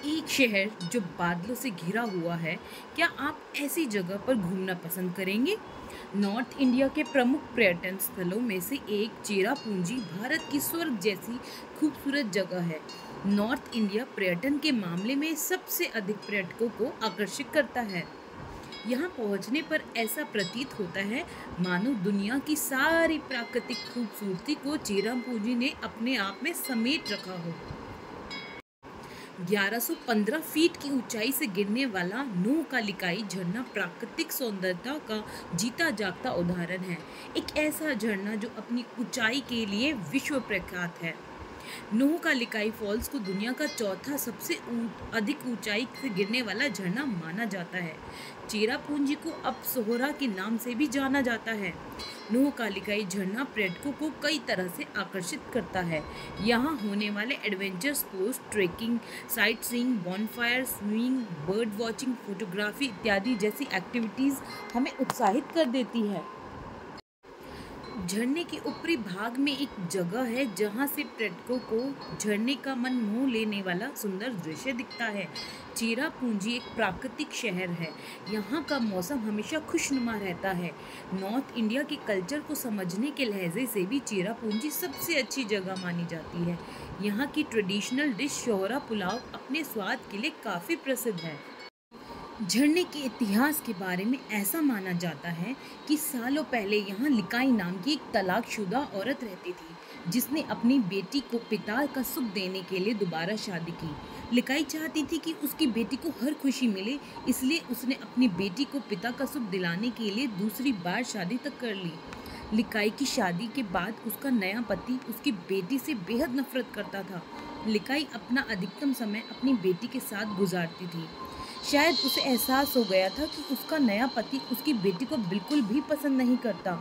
एक शहर जो बादलों से घिरा हुआ है, क्या आप ऐसी जगह पर घूमना पसंद करेंगे? नॉर्थ इंडिया के प्रमुख पर्यटन स्थलों में से एक चेरापूंजी भारत की स्वर्ग जैसी खूबसूरत जगह है। नॉर्थ इंडिया पर्यटन के मामले में सबसे अधिक पर्यटकों को आकर्षित करता है। यहाँ पहुँचने पर ऐसा प्रतीत होता है मानो दुनिया की सारी प्राकृतिक खूबसूरती को चेरापूंजी ने अपने आप में समेट रखा हो। 1115 फीट की ऊंचाई से गिरने वाला नोहकालिकाई झरना प्राकृतिक सौंदर्यता का जीता जागता उदाहरण है। एक ऐसा झरना जो अपनी ऊंचाई के लिए विश्व प्रख्यात है। नोहकालिकाई फॉल्स को दुनिया का चौथा सबसे अधिक ऊंचाई से गिरने वाला झरना माना जाता है। चेरापूंजी को अब सोहरा के नाम से भी जाना जाता है। नोहकालिकाई झरना पर्यटकों को कई तरह से आकर्षित करता है। यहाँ होने वाले adventure sports, trekking, sight seeing, bonfire, swimming, bird watching, photography इत्यादि जैसी एक्टिविटीज़ हमें उत्साहित कर देती है। झरने के ऊपरी भाग में एक जगह है जहां से पर्यटकों को झरने का मन मोह लेने वाला सुंदर दृश्य दिखता है। चेरापूंजी एक प्राकृतिक शहर है। यहाँ का मौसम हमेशा खुशनुमा रहता है। नॉर्थ इंडिया के कल्चर को समझने के लहजे से भी चेरापूंजी सबसे अच्छी जगह मानी जाती है। यहाँ की ट्रेडिशनल डिश सोहरा पुलाव अपने स्वाद के लिए काफ़ी प्रसिद्ध है। झरने के इतिहास के बारे में ऐसा माना जाता है कि सालों पहले यहाँ लिकाई नाम की एक तलाकशुदा औरत रहती थी, जिसने अपनी बेटी को पिता का सुख देने के लिए दोबारा शादी की। लिकाई चाहती थी कि उसकी बेटी को हर खुशी मिले, इसलिए उसने अपनी बेटी को पिता का सुख दिलाने के लिए दूसरी बार शादी तक कर ली। लिकाई की शादी के बाद उसका नया पति उसकी बेटी से बेहद नफरत करता था। लिकाई अपना अधिकतम समय अपनी बेटी के साथ गुजारती थी। शायद उसे एहसास हो गया था कि उसका नया पति उसकी बेटी को बिल्कुल भी पसंद नहीं करता।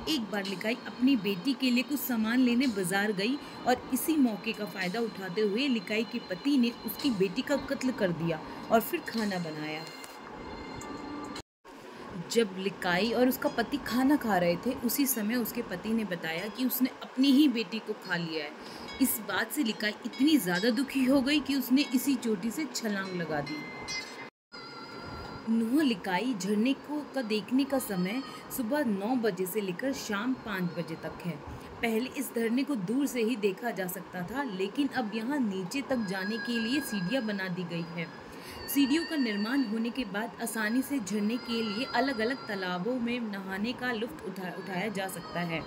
एक बार लिकाई अपनी बेटी के लिए कुछ सामान लेने बाजार गई और इसी मौके का फ़ायदा उठाते हुए लिकाई के पति ने उसकी बेटी का कत्ल कर दिया और फिर खाना बनाया। जब लिकाई और उसका पति खाना खा रहे थे, उसी समय उसके पति ने बताया कि उसने अपनी ही बेटी को खा लिया है। इस बात से लिकाई इतनी ज़्यादा दुखी हो गई कि उसने इसी चोटी से छलांग लगा दी। नोहकालिकाई झरने का देखने का समय सुबह 9 बजे से लेकर शाम 5 बजे तक है। पहले इस झरने को दूर से ही देखा जा सकता था, लेकिन अब यहाँ नीचे तक जाने के लिए सीढ़ियाँ बना दी गई है। सीढ़ियों का निर्माण होने के बाद आसानी से झरने के लिए अलग अलग तालाबों में नहाने का लुत्फ उठाया जा सकता है।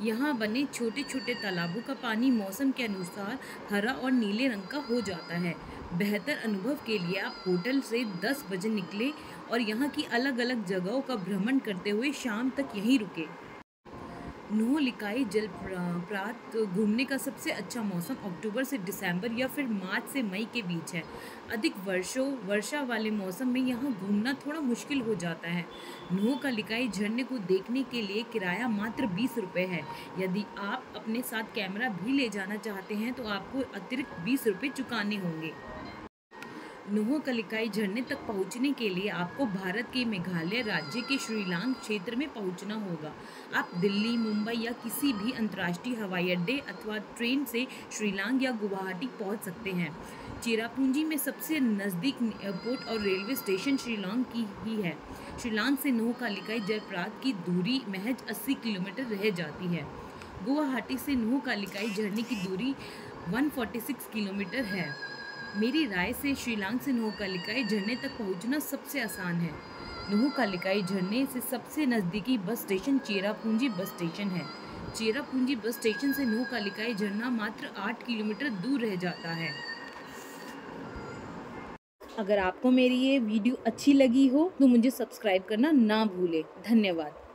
यहाँ बने छोटे छोटे तालाबों का पानी मौसम के अनुसार हरा और नीले रंग का हो जाता है। बेहतर अनुभव के लिए आप होटल से 10 बजे निकले और यहाँ की अलग अलग जगहों का भ्रमण करते हुए शाम तक यहीं रुके। नोहकालिकाई जलप्रपात घूमने का सबसे अच्छा मौसम अक्टूबर से दिसंबर या फिर मार्च से मई के बीच है। अधिक वर्षा वाले मौसम में यहाँ घूमना थोड़ा मुश्किल हो जाता है। नोहकालिकाई झरने को देखने के लिए किराया मात्र 20 रुपये है। यदि आप अपने साथ कैमरा भी ले जाना चाहते हैं तो आपको अतिरिक्त 20 रुपये चुकाने होंगे। नोहकालिकाई झरने तक पहुंचने के लिए आपको भारत के मेघालय राज्य के शिलांग क्षेत्र में पहुंचना होगा। आप दिल्ली, मुंबई या किसी भी अंतर्राष्ट्रीय हवाई अड्डे अथवा ट्रेन से शिलांग या गुवाहाटी पहुंच सकते हैं। चेरापूंजी में सबसे नज़दीक एयरपोर्ट और रेलवे स्टेशन शिलांग की ही है। शिलांग से नोहकालिकाई जलप्रपात की दूरी महज 80 किलोमीटर रह जाती है। गुवाहाटी से नोहकालिकाई झरने की दूरी 146 किलोमीटर है। मेरी राय से शिलांग से नोहकालिकाई झरने तक पहुंचना सबसे आसान है। नोहकालिकाई झरने से सबसे नज़दीकी bus station Cherrapunji bus station है। चेरापूंजी बस स्टेशन से नोहकालिकाई झरना मात्र 8 किलोमीटर दूर रह जाता है। अगर आपको मेरी ये वीडियो अच्छी लगी हो तो मुझे सब्सक्राइब करना ना भूलें। धन्यवाद।